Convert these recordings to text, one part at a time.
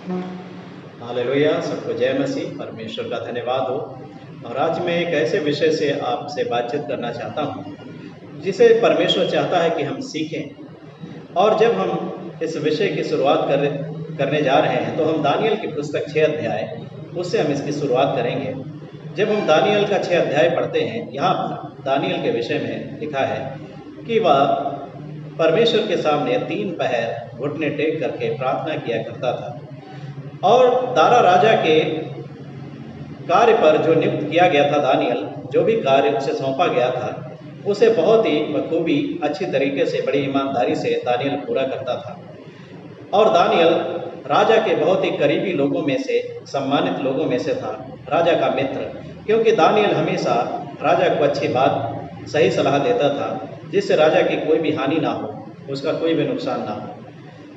Hallelujah, सबको जय मसीह। परमेश्वर का धन्यवाद हो। और आज मैं एक ऐसे विषय से आपसे बातचीत करना चाहता हूँ जिसे परमेश्वर चाहता है कि हम सीखें। और जब हम इस विषय की शुरुआत करने जा रहे हैं तो हम दानियल की पुस्तक 6 अध्याय उससे हम इसकी शुरुआत करेंगे। जब हम दानियल का 6 अध्याय पढ़ते हैं, यहाँ पर दानियल के विषय में लिखा है कि वह परमेश्वर के सामने 3 पहर घुटने टेक करके प्रार्थना किया करता था और दारा राजा के कार्य पर जो नियुक्त किया गया था दानियल, जो भी कार्य उसे सौंपा गया था उसे बहुत ही बखूबी अच्छी तरीके से बड़ी ईमानदारी से दानियल पूरा करता था। और दानियल राजा के बहुत ही करीबी लोगों में से, सम्मानित लोगों में से था, राजा का मित्र। क्योंकि दानियल हमेशा राजा को अच्छी बात, सही सलाह देता था जिससे राजा की कोई भी हानि ना हो, उसका कोई भी नुकसान ना हो।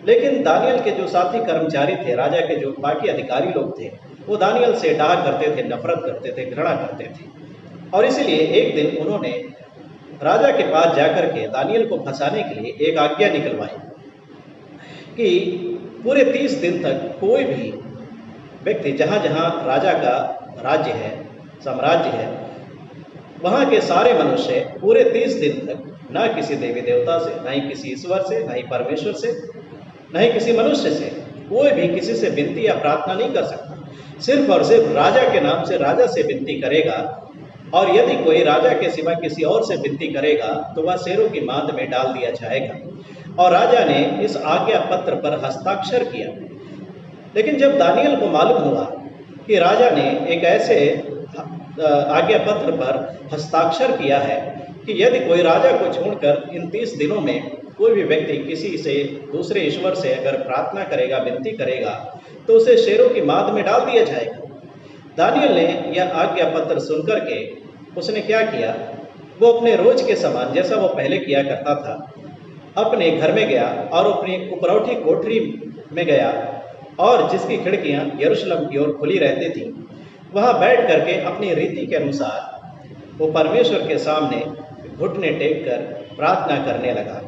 लेकिन दानियल के जो साथी कर्मचारी थे, राजा के जो बाकी अधिकारी लोग थे, वो दानियल से डाह करते थे, नफरत करते थे, घृणा करते थे। और इसलिए एक दिन उन्होंने राजा के पास जाकर के दानियल को फंसाने के लिए एक आज्ञा निकलवाई कि पूरे 30 दिन तक कोई भी व्यक्ति, जहाँ जहाँ राजा का राज्य है, साम्राज्य है, वहाँ के सारे मनुष्य पूरे 30 दिन तक ना किसी देवी देवता से, ना ही किसी ईश्वर से, ना ही परमेश्वर से, न ही किसी मनुष्य से, कोई भी किसी से विनती या प्रार्थना नहीं कर सकता। सिर्फ और सिर्फ राजा के नाम से राजा से विनती करेगा। और यदि कोई राजा के सिवा किसी और से विनती करेगा तो वह शेरों की मांद में डाल दिया जाएगा। और राजा ने इस आज्ञा पत्र पर हस्ताक्षर किया। लेकिन जब दानियल को मालूम हुआ कि राजा ने एक ऐसे आज्ञा पत्र पर हस्ताक्षर किया है कि यदि कोई राजा को छोड़कर इन 30 दिनों में कोई भी व्यक्ति किसी से, दूसरे ईश्वर से अगर प्रार्थना करेगा, विनती करेगा, तो उसे शेरों की मांद में डाल दिया जाएगा। दानियल ने यह आज्ञा पत्र सुनकर के उसने क्या किया, वो अपने रोज के समान, जैसा वो पहले किया करता था, अपने घर में गया और अपनी उपरौठी कोठरी में गया और जिसकी खिड़कियां यरूशलेम की ओर खुली रहती थी, वहां बैठ करके अपनी रीति के अनुसार वो परमेश्वर के सामने घुटने टेक कर प्रार्थना करने लगा।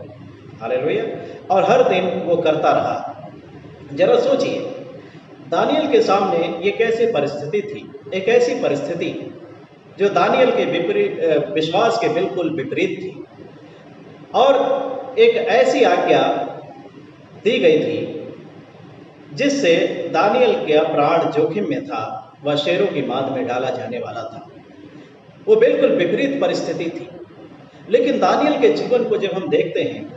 हालेलुया। और हर दिन वो करता रहा। जरा सोचिए, दानियल के सामने ये कैसी परिस्थिति थी, एक ऐसी परिस्थिति जो दानियल के विपरीत, विश्वास के बिल्कुल विपरीत थी। और एक ऐसी आज्ञा दी गई थी जिससे दानियल का प्राण जोखिम में था, वह शेरों की मांद में डाला जाने वाला था। वो बिल्कुल विपरीत परिस्थिति थी। लेकिन दानियल के जीवन को जब हम देखते हैं,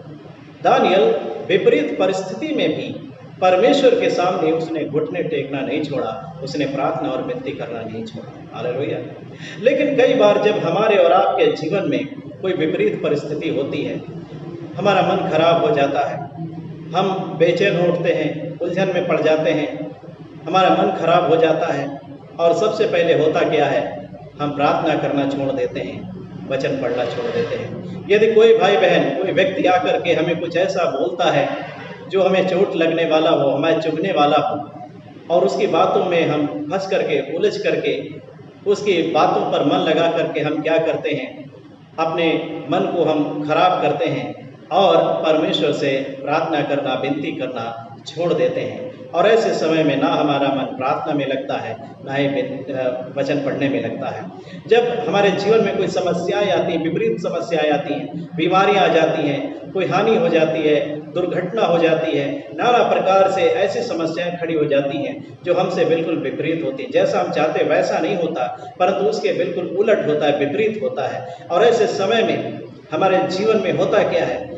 दानियल विपरीत परिस्थिति में भी परमेश्वर के सामने उसने घुटने टेकना नहीं छोड़ा, उसने प्रार्थना और विनती करना नहीं छोड़ा। हालेलुया। लेकिन कई बार जब हमारे और आपके जीवन में कोई विपरीत परिस्थिति होती है, हमारा मन खराब हो जाता है, हम बेचैन उठते हैं, उलझन में पड़ जाते हैं, हमारा मन खराब हो जाता है और सबसे पहले होता क्या है, हम प्रार्थना करना छोड़ देते हैं, वचन पढ़ना छोड़ देते हैं। यदि कोई भाई बहन, कोई व्यक्ति आकर के हमें कुछ ऐसा बोलता है जो हमें चोट लगने वाला हो, हमें चुभने वाला हो, और उसकी बातों में हम फंस करके, उलझ करके, उसकी बातों पर मन लगा करके हम क्या करते हैं, अपने मन को हम खराब करते हैं और परमेश्वर से प्रार्थना करना, विनती करना छोड़ देते हैं। और ऐसे समय में ना हमारा मन प्रार्थना में लगता है, ना ही वचन पढ़ने में लगता है। जब हमारे जीवन में कोई समस्याएं आती हैं, विपरीत समस्याएं आती हैं, बीमारियां आ जाती हैं, कोई हानि हो जाती है, दुर्घटना हो जाती है, नाना प्रकार से ऐसी समस्याएं खड़ी हो जाती हैं जो हमसे बिल्कुल विपरीत होती हैं। जैसा हम चाहते वैसा नहीं होता, परंतु उसके बिल्कुल उलट होता है, विपरीत होता है। और ऐसे समय में हमारे जीवन में होता क्या है,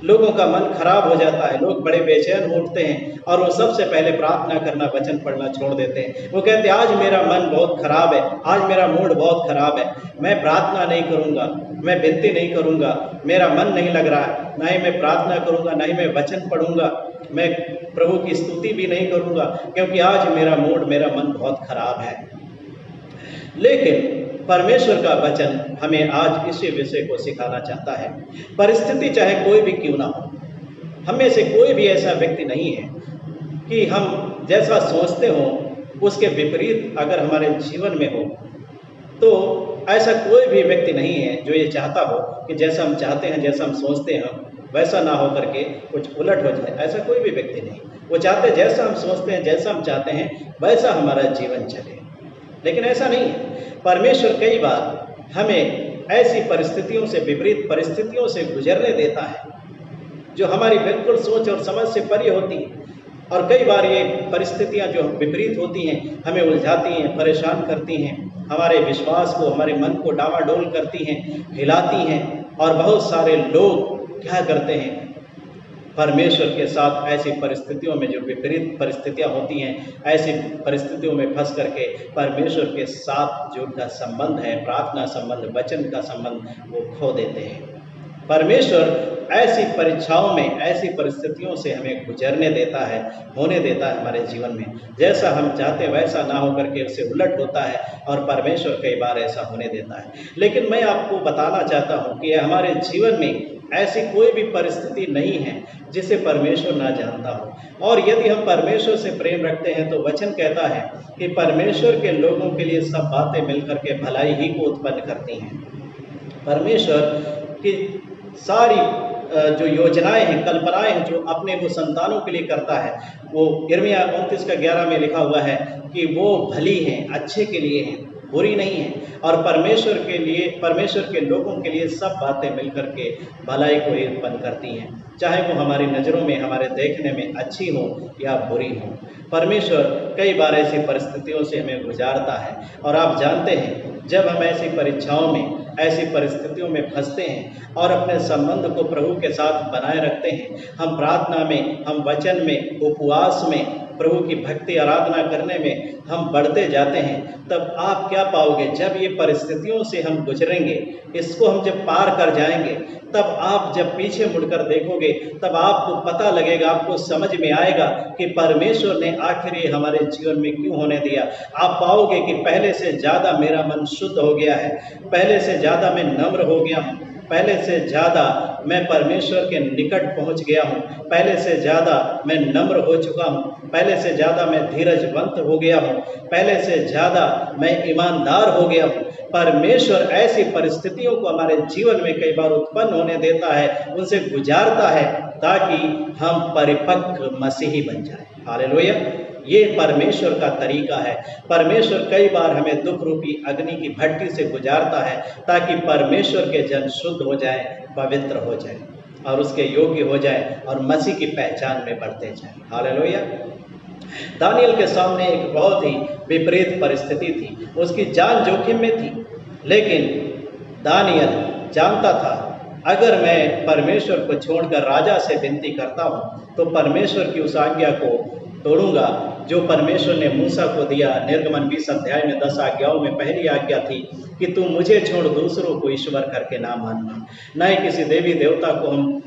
लोगों का मन खराब हो जाता है, लोग बड़े बेचैन उठते हैं और वो सबसे पहले प्रार्थना करना, वचन पढ़ना छोड़ देते हैं। वो कहते हैं आज मेरा मन बहुत खराब है, आज मेरा मूड बहुत खराब है, मैं प्रार्थना नहीं करूँगा, मैं विनती नहीं करूँगा, मेरा मन नहीं लग रहा है, ना ही मैं प्रार्थना करूँगा, ना ही मैं वचन पढ़ूँगा, मैं प्रभु की स्तुति भी नहीं करूँगा, क्योंकि आज मेरा मूड, मेरा मन बहुत खराब है। लेकिन परमेश्वर का वचन हमें आज इसी विषय को सिखाना चाहता है। परिस्थिति चाहे कोई भी क्यों ना हो, हम में से कोई भी ऐसा व्यक्ति नहीं है कि हम जैसा सोचते हो उसके विपरीत अगर हमारे जीवन में हो, तो ऐसा कोई भी व्यक्ति नहीं है जो ये चाहता हो कि जैसा हम चाहते हैं, जैसा हम सोचते हैं वैसा ना हो करके कुछ उलट हो जाए, ऐसा कोई भी व्यक्ति नहीं। वो चाहते जैसा हम सोचते हैं, जैसा हम चाहते हैं वैसा हमारा जीवन चले, लेकिन ऐसा नहीं है। परमेश्वर कई बार हमें ऐसी परिस्थितियों से, विपरीत परिस्थितियों से गुजरने देता है जो हमारी बिल्कुल सोच और समझ से परे होती है। और कई बार ये परिस्थितियां जो विपरीत होती हैं हमें उलझाती हैं, परेशान करती हैं, हमारे विश्वास को, हमारे मन को डामाडोल करती हैं, हिलाती हैं। और बहुत सारे लोग क्या करते हैं, परमेश्वर के साथ ऐसी परिस्थितियों में, जो विपरीत परिस्थितियां होती हैं, ऐसी परिस्थितियों में फंस करके परमेश्वर के साथ जो उनका संबंध है, प्रार्थना संबंध, वचन का संबंध, वो खो देते हैं। परमेश्वर ऐसी परीक्षाओं में, ऐसी परिस्थितियों से हमें गुजरने देता है, होने देता है हमारे जीवन में। जैसा हम चाहते वैसा ना हो करके उससे उलट होता है, और परमेश्वर कई बार ऐसा होने देता है। लेकिन मैं आपको बताना चाहता हूँ कि हमारे जीवन में ऐसी कोई भी परिस्थिति नहीं है जिसे परमेश्वर ना जानता हो। और यदि हम परमेश्वर से प्रेम रखते हैं तो वचन कहता है कि परमेश्वर के लोगों के लिए सब बातें मिलकर के भलाई ही को उत्पन्न करती हैं। परमेश्वर की सारी जो योजनाएं हैं, कल्पनाएं हैं, जो अपने वो संतानों के लिए करता है, वो यिर्मयाह 29:11 में लिखा हुआ है कि वो भली हैं, अच्छे के लिए हैं, बुरी नहीं है। और परमेश्वर के लिए, परमेश्वर के लोगों के लिए सब बातें मिलकर के भलाई को ही उत्पन्न करती हैं, चाहे वो हमारी नज़रों में, हमारे देखने में अच्छी हो या बुरी हो। परमेश्वर कई बार ऐसी परिस्थितियों से हमें गुजारता है। और आप जानते हैं, जब हम ऐसी परीक्षाओं में, ऐसी परिस्थितियों में फंसते हैं और अपने संबंध को प्रभु के साथ बनाए रखते हैं, हम प्रार्थना में, हम वचन में, उपवास में, प्रभु की भक्ति आराधना करने में हम बढ़ते जाते हैं, तब आप क्या पाओगे, जब ये परिस्थितियों से हम गुजरेंगे, इसको हम जब पार कर जाएंगे, तब आप जब पीछे मुड़कर देखोगे, तब आपको पता लगेगा, आपको समझ में आएगा कि परमेश्वर ने आखिर ये हमारे जीवन में क्यों होने दिया। आप पाओगे कि पहले से ज़्यादा मेरा मन शुद्ध हो गया है, पहले से ज़्यादा मैं नम्र हो गया हूँ, पहले से ज़्यादा मैं परमेश्वर के निकट पहुँच गया हूँ, पहले से ज़्यादा मैं नम्र हो चुका हूँ, पहले से ज़्यादा मैं धीरजवंत हो गया हूँ, पहले से ज़्यादा मैं ईमानदार हो गया हूँ। परमेश्वर ऐसी परिस्थितियों को हमारे जीवन में कई बार उत्पन्न होने देता है, उनसे गुजारता है, ताकि हम परिपक्व मसीही बन जाएं। हालेलुया। ये परमेश्वर का तरीका है। परमेश्वर कई बार हमें दुख रूपी अग्नि की भट्टी से गुजारता है, ताकि परमेश्वर के जन शुद्ध हो जाएं, पवित्र हो जाएं और उसके योग्य हो जाएं और मसीह की पहचान में बढ़ते जाएं। हालेलुया। दानियल के सामने एक बहुत ही विपरीत परिस्थिति थी, उसकी जान जोखिम में थी, लेकिन दानियल जानता था, अगर मैं परमेश्वर को छोड़कर राजा से विनती करता हूँ तो परमेश्वर की उस आज्ञा को तोड़ूंगा जो परमेश्वर ने मूसा को दिया। निर्गमन 20 अध्याय में 10 आज्ञाओं में पहली आज्ञा थी कि तू मुझे छोड़ दूसरों को ईश्वर करके ना मानना। न ही किसी देवी देवता को हम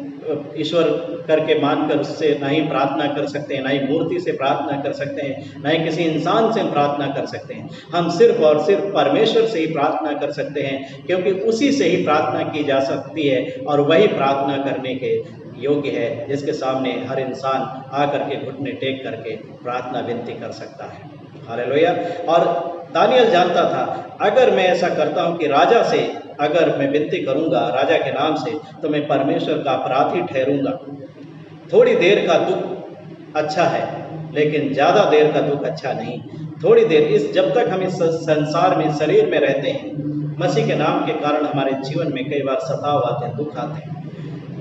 ईश्वर करके मानकर उससे ना ही प्रार्थना कर सकते हैं, ना ही मूर्ति से प्रार्थना कर सकते हैं, ना ही किसी इंसान से हम प्रार्थना कर सकते हैं। हम सिर्फ और सिर्फ परमेश्वर से ही प्रार्थना कर सकते हैं, क्योंकि उसी से ही प्रार्थना की जा सकती है और वही प्रार्थना करने के योग्य है, जिसके सामने हर इंसान आकर के घुटने टेक करके प्रार्थना विनती कर सकता है। हालेलुया। और दानियल जानता था, अगर मैं ऐसा करता हूँ कि राजा से अगर मैं विनती करूँगा राजा के नाम से, तो मैं परमेश्वर का अपराधी ठहरूंगा। थोड़ी देर का दुख अच्छा है, लेकिन ज़्यादा देर का दुख अच्छा नहीं। थोड़ी देर, जब तक हम इस संसार में, शरीर में रहते हैं, मसीह के नाम के कारण हमारे जीवन में कई बार सताव आते हैं, दुख आते हैं,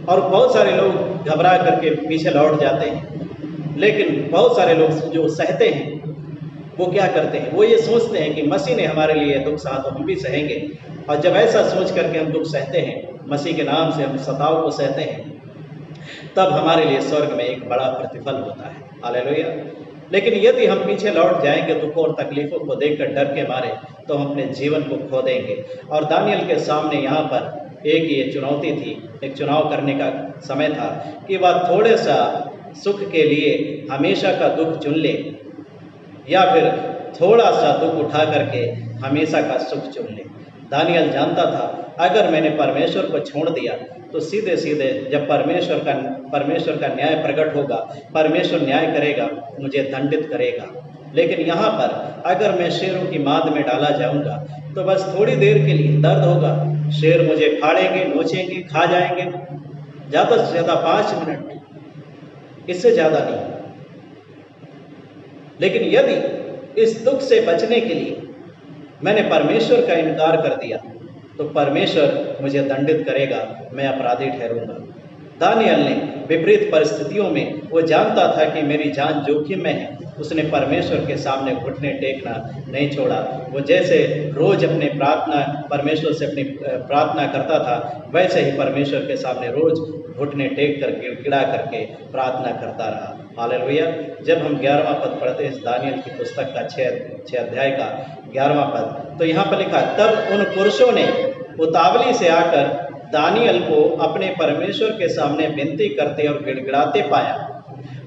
और बहुत सारे लोग घबरा करके पीछे लौट जाते हैं। लेकिन बहुत सारे लोग जो सहते हैं, वो क्या करते हैं, वो ये सोचते हैं कि मसीह ने हमारे लिए दुख सहा तो हम भी सहेंगे। और जब ऐसा सोच करके हम दुख सहते हैं, मसीह के नाम से हम सताव को सहते हैं, तब हमारे लिए स्वर्ग में एक बड़ा प्रतिफल होता है। हालेलुया। लेकिन यदि हम पीछे लौट जाएंगे दुखों और तकलीफों को देखकर डर के मारे, तो हम अपने जीवन को खो देंगे। और दानियल के सामने यहाँ पर एक ये चुनौती थी, एक चुनाव करने का समय था कि वह थोड़े सा सुख के लिए हमेशा का दुख चुन ले, या फिर थोड़ा सा दुख उठा करके हमेशा का सुख चुन ले। दानियल जानता था, अगर मैंने परमेश्वर को छोड़ दिया तो सीधे सीधे जब परमेश्वर का न्याय प्रकट होगा, परमेश्वर न्याय करेगा, मुझे दंडित करेगा। लेकिन यहाँ पर अगर मैं शेरों की माद में डाला जाऊँगा तो बस थोड़ी देर के लिए दर्द होगा, शेर मुझे फाड़ेंगे, नोचेंगे, खा जाएंगे, ज़्यादा से ज़्यादा 5 मिनट, इससे ज़्यादा नहीं। लेकिन यदि इस दुख से बचने के लिए मैंने परमेश्वर का इनकार कर दिया तो परमेश्वर मुझे दंडित करेगा, मैं अपराधी ठहरूंगा। दानियल ने विपरीत परिस्थितियों में, वो जानता था कि मेरी जान जोखिम में है, उसने परमेश्वर के सामने घुटने टेकना नहीं छोड़ा। वो जैसे रोज अपने प्रार्थना परमेश्वर से अपनी प्रार्थना करता था, वैसे ही परमेश्वर के सामने रोज घुटने टेक कर गिड़गिड़ा करके प्रार्थना करता रहा। हालेलुया। जब हम 11वां पद पढ़ते हैं इस दानियल की पुस्तक का 6 अध्याय का 11वां पद, तो यहाँ पर लिखा, तब उन पुरुषों ने उतावली से आकर दानियल को अपने परमेश्वर के सामने विनती करते और गिड़गिड़ाते पाया।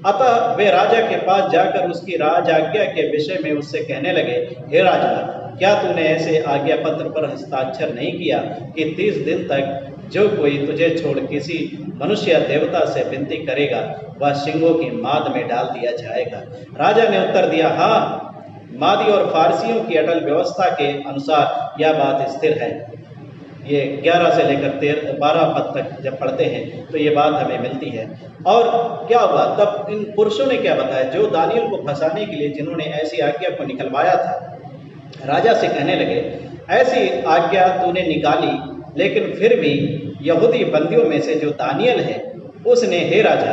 अतः वे राजा के पास जाकर उसकी राज आज्ञा के विषय में उससे कहने लगे, हे राजा, क्या तूने ऐसे आज्ञा पत्र पर हस्ताक्षर नहीं किया कि 30 दिन तक जो कोई तुझे छोड़ किसी मनुष्य या देवता से विनती करेगा वह सिंहों की माद में डाल दिया जाएगा? राजा ने उत्तर दिया, हाँ, मादी और फारसियों की अटल व्यवस्था के अनुसार यह बात स्थिर है। ये 11 से लेकर 12 पद तक जब पढ़ते हैं तो ये बात हमें मिलती है। और क्या हुआ तब? इन पुरुषों ने क्या बताया, जो दानियल को फंसाने के लिए जिन्होंने ऐसी आज्ञा को निकलवाया था, राजा से कहने लगे, ऐसी आज्ञा तूने निकाली, लेकिन फिर भी यहूदी बंदियों में से जो दानियल है उसने, हे राजा,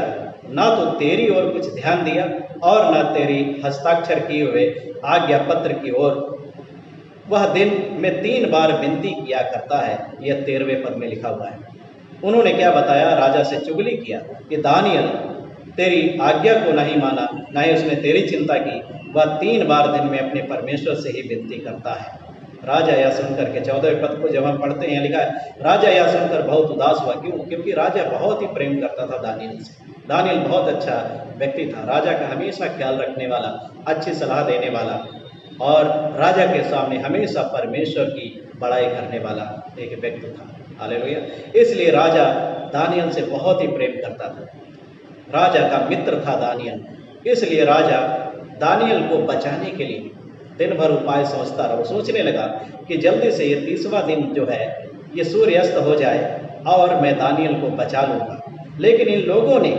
ना तो तेरी ओर कुछ ध्यान दिया और ना तेरी हस्ताक्षर किए हुए आज्ञा पत्र की ओर। वह दिन में 3 बार विनती किया करता है, यह 13वें पद में लिखा हुआ है। उन्होंने क्या बताया? राजा से चुगली किया कि दानियल तेरी आज्ञा को नहीं माना, ना ही उसने तेरी चिंता की, वह 3 बार दिन में अपने परमेश्वर से ही विनती करता है। राजा यह सुनकर के 14वें पद को जब हम पढ़ते हैं, लिखा है, राजा यह सुनकर बहुत उदास हुआ। क्यों? क्योंकि राजा बहुत ही प्रेम करता था दानियल से। दानियल बहुत अच्छा व्यक्ति था, राजा का हमेशा ख्याल रखने वाला, अच्छी सलाह देने वाला और राजा के सामने हमेशा परमेश्वर की बड़ाई करने वाला एक व्यक्ति था। हालेलुया। इसलिए राजा दानियल से बहुत ही प्रेम करता था, राजा का मित्र था दानियल। इसलिए राजा दानियल को बचाने के लिए दिन भर उपाय सोचता रहा। सोचने लगा कि जल्दी से ये 30वां दिन जो है ये सूर्यास्त हो जाए और मैं दानियल को बचा लूँगा। लेकिन इन लोगों ने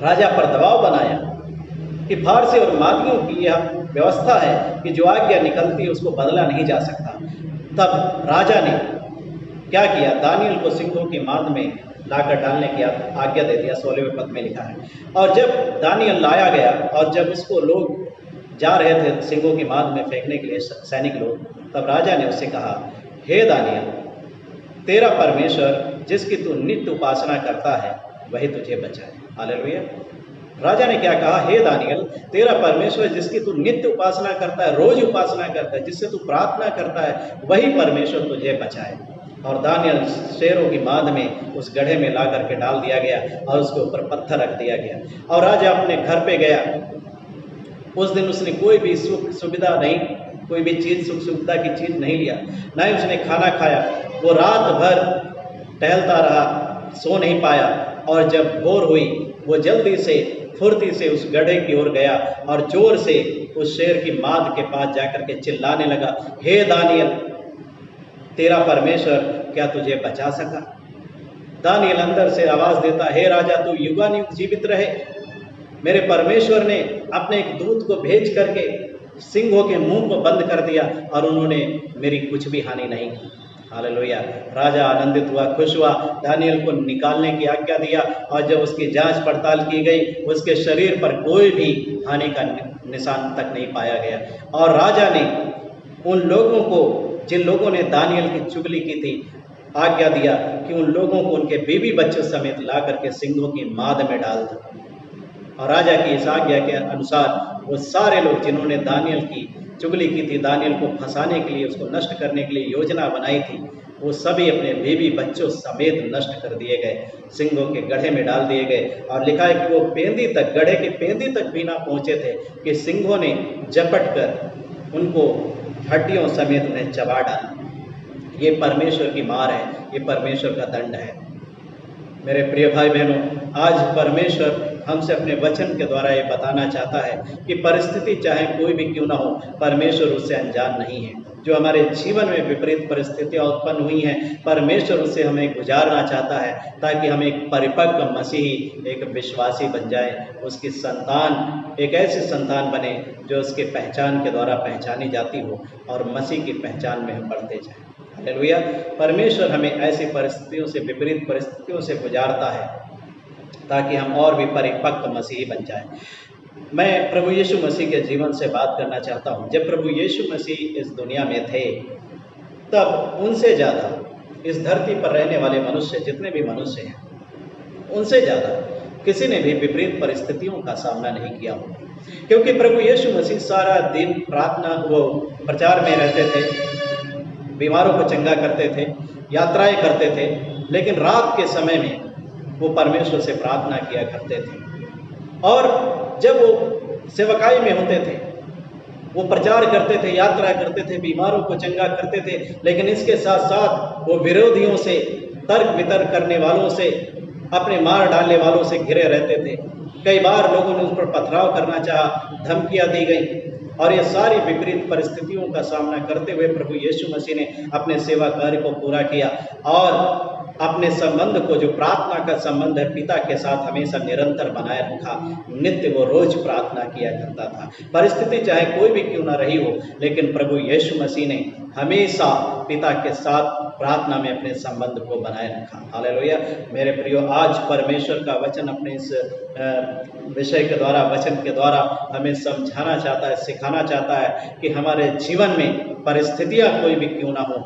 राजा पर दबाव बनाया कि फारसी और मादियों की यह व्यवस्था है कि जो आज्ञा निकलती है उसको बदला नहीं जा सकता। तब राजा ने क्या किया? दानियल को सिंहों की माद में लाकर डालने की आज्ञा दे दिया। 16वें पद में लिखा है, और जब दानियल लाया गया और जब उसको लोग जा रहे थे सिंहों की माद में फेंकने के लिए, सैनिक लोग, तब राजा ने उससे कहा, हे दानियल, तेरा परमेश्वर जिसकी तू नित्य उपासना करता है वही तुझे बचाए। हालेलुया। राजा ने क्या कहा? हे दानियल, तेरा परमेश्वर जिसकी तू नित्य उपासना करता है, रोज उपासना करता है, जिससे तू प्रार्थना करता है, वही परमेश्वर तुझे बचाए। और दानियल शेरों की माद में उस गड्ढे में ला करके डाल दिया गया और उसके ऊपर पत्थर रख दिया गया। और राजा अपने घर पे गया। उस दिन उसने कोई भी सुख सुविधा नहीं, कोई भी चीज़ सुख सुविधा की चीज़ नहीं लिया, ना ही उसने खाना खाया। वो रात भर टहलता रहा, सो नहीं पाया। और जब भोर हुई वो जल्दी से फुर्ती से उस गड्ढे की ओर गया और जोर से उस शेर की माद के पास जाकर के चिल्लाने लगा, हे दानियल, तेरा परमेश्वर क्या तुझे बचा सका? दानियल अंदर से आवाज देता, हे राजा, तू युगानुयुग जीवित रहे। मेरे परमेश्वर ने अपने एक दूत को भेज करके सिंहों के मुंह को बंद कर दिया और उन्होंने मेरी कुछ भी हानि नहीं की। हालेलुया। राजा आनंदित हुआ, खुश हुआ, दानियल को निकालने की आज्ञा दिया और जब उसकी जांच पड़ताल की गई उसके शरीर पर कोई भी हानि का निशान तक नहीं पाया गया। और राजा ने उन लोगों को, जिन लोगों ने दानियल की चुगली की थी, आज्ञा दिया कि उन लोगों को उनके बीवी बच्चों समेत ला करके सिंहों की माद में डाल दो। और राजा की इस आज्ञा के अनुसार वो सारे लोग जिन्होंने दानियल की चुगली की थी, दानियल को फंसाने के लिए, उसको नष्ट करने के लिए योजना बनाई थी, वो सभी अपने बीवी बच्चों समेत नष्ट कर दिए गए, सिंहों के गड्ढे में डाल दिए गए। और लिखा है कि वो पेंदी तक, गड्ढे के पेंदी तक भी ना पहुँचे थे कि सिंहों ने झपट कर उनको हड्डियों समेत उन्हें चबा डाला। ये परमेश्वर की मार है, ये परमेश्वर का दंड है। मेरे प्रिय भाई बहनों, आज परमेश्वर हमसे अपने वचन के द्वारा ये बताना चाहता है कि परिस्थिति चाहे कोई भी क्यों ना हो, परमेश्वर उससे अनजान नहीं है। जो हमारे जीवन में विपरीत परिस्थितियां उत्पन्न हुई हैं, परमेश्वर उससे हमें गुजारना चाहता है ताकि हम एक परिपक्व मसीही, एक विश्वासी बन जाए, उसकी संतान एक ऐसी संतान बने जो उसके पहचान के द्वारा पहचानी जाती हो और मसीह की पहचान में हम बढ़ते जाएं। हालेलुया। परमेश्वर हमें ऐसी परिस्थितियों से, विपरीत परिस्थितियों से गुजारता है ताकि हम और भी परिपक्व मसीही बन जाएं। मैं प्रभु यीशु मसीह के जीवन से बात करना चाहता हूँ। जब प्रभु यीशु मसीह इस दुनिया में थे, तब उनसे ज़्यादा इस धरती पर रहने वाले मनुष्य, जितने भी मनुष्य हैं, उनसे ज़्यादा किसी ने भी विपरीत परिस्थितियों का सामना नहीं किया हो, क्योंकि प्रभु यीशु मसीह सारा दिन प्रार्थना वो प्रचार में रहते थे, बीमारों को चंगा करते थे, यात्राएं करते थे, लेकिन रात के समय में वो परमेश्वर से प्रार्थना किया करते थे। और जब वो सेवकाई में होते थे, वो प्रचार करते थे, यात्रा करते थे, बीमारों को चंगा करते थे, लेकिन इसके साथ साथ वो विरोधियों से, तर्क वितर्क करने वालों से, अपने मार डालने वालों से घिरे रहते थे। कई बार लोगों ने उस पर पथराव करना चाहा, धमकियां दी गई, और ये सारी विपरीत परिस्थितियों का सामना करते हुए प्रभु यीशु मसीह ने अपने सेवा कार्य को पूरा किया और अपने संबंध को, जो प्रार्थना का संबंध है, पिता के साथ हमेशा निरंतर बनाए रखा। नित्य वो रोज प्रार्थना किया करता था। परिस्थिति चाहे कोई भी क्यों ना रही हो, लेकिन प्रभु यीशु मसीह ने हमेशा पिता के साथ प्रार्थना में अपने संबंध को बनाए रखा। हालेलुया। मेरे प्रियो, आज परमेश्वर का वचन अपने इस विषय के द्वारा, वचन के द्वारा हमें समझाना चाहता है, सिखाना चाहता है कि हमारे जीवन में परिस्थितियां कोई भी क्यों ना हो,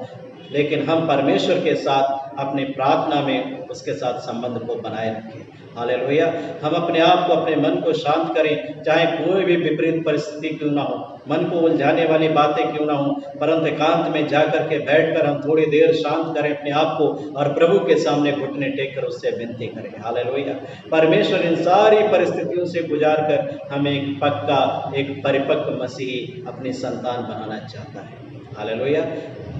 लेकिन हम परमेश्वर के साथ अपनी प्रार्थना में उसके साथ संबंध को बनाए रखें। हालेलुया। हम अपने आप को, अपने मन को शांत करें, चाहे कोई भी विपरीत परिस्थिति क्यों ना हो, मन को उलझाने वाली बातें क्यों ना हो, परंतु एकांत में जाकर के बैठकर हम थोड़ी देर शांत करें अपने आप को और प्रभु के सामने घुटने टेक कर उससे विनती करें। हालेलुया। परमेश्वर इन सारी परिस्थितियों से गुजार कर हमें एक पक्का, एक परिपक्व मसीही, अपनी संतान बनाना चाहता है। हालेलुया।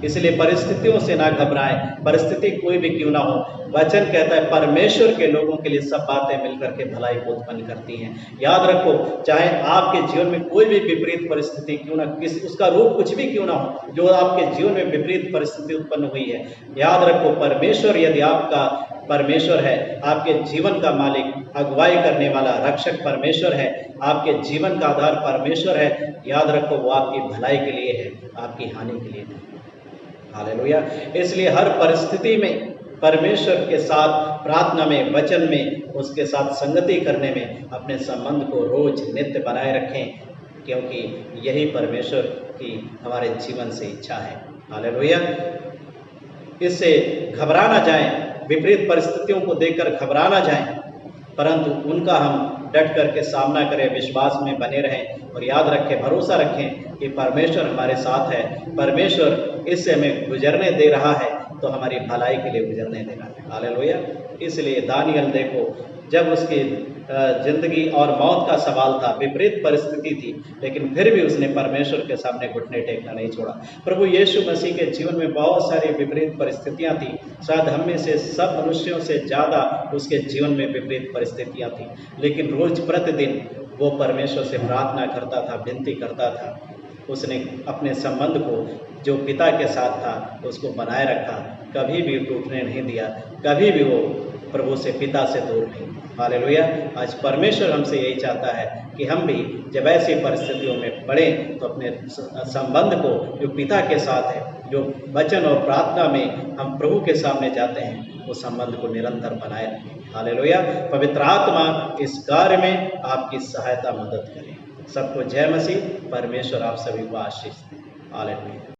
इसलिए परिस्थितियों से ना घबराएं, परिस्थिति कोई भी क्यों ना हो। वचन कहता है परमेश्वर के लोगों के लिए सब बातें मिलकर के भलाई को उत्पन्न करती हैं। याद रखो, चाहे आपके जीवन में कोई भी विपरीत परिस्थिति क्यों ना, उसका रूप कुछ भी क्यों ना हो, जो आपके जीवन में विपरीत परिस्थिति उत्पन्न हुई है, याद रखो परमेश्वर, यदि आपका परमेश्वर है, आपके जीवन का मालिक, अगुवाई करने वाला रक्षक परमेश्वर है, आपके जीवन का आधार परमेश्वर है, याद रखो वो आपकी भलाई के लिए है, आपकी हानि के लिए नहीं। हालेलुया। इसलिए हर परिस्थिति में परमेश्वर के साथ प्रार्थना में, वचन में, उसके साथ संगति करने में अपने संबंध को रोज नित्य बनाए रखें, क्योंकि यही परमेश्वर की हमारे जीवन से इच्छा है। हालेलुया। इससे घबरा ना जाएं, विपरीत परिस्थितियों को देखकर घबरा ना जाएं, परंतु उनका हम डट करके सामना करें, विश्वास में बने रहें और याद रखें, भरोसा रखें कि परमेश्वर हमारे साथ है। परमेश्वर इससे हमें गुजरने दे रहा है तो हमारी भलाई के लिए गुजरने दे रहा है। हालेलुया। इसलिए दानियल देखो, जब उसकी जिंदगी और मौत का सवाल था, विपरीत परिस्थिति थी, लेकिन फिर भी उसने परमेश्वर के सामने घुटने टेकना नहीं छोड़ा। प्रभु यीशु मसीह के जीवन में बहुत सारी विपरीत परिस्थितियां थी। शायद हम में से सब मनुष्यों से ज़्यादा उसके जीवन में विपरीत परिस्थितियां थी, लेकिन रोज प्रतिदिन वो परमेश्वर से प्रार्थना करता था, विनती करता था। उसने अपने संबंध को, जो पिता के साथ था, उसको बनाए रखा, कभी भी टूटने नहीं दिया, कभी भी वो प्रभु से, पिता से दूर नहीं। हालेलुया। आज परमेश्वर हमसे यही चाहता है कि हम भी जब ऐसी परिस्थितियों में पड़ें तो अपने संबंध को, जो पिता के साथ है, जो वचन और प्रार्थना में हम प्रभु के सामने जाते हैं, वो संबंध को निरंतर बनाए रखें। हालेलुया। पवित्र आत्मा इस कार्य में आपकी सहायता, मदद करें। सबको जय मसीह। परमेश्वर आप सभी को आशीष दें। हालेलुया।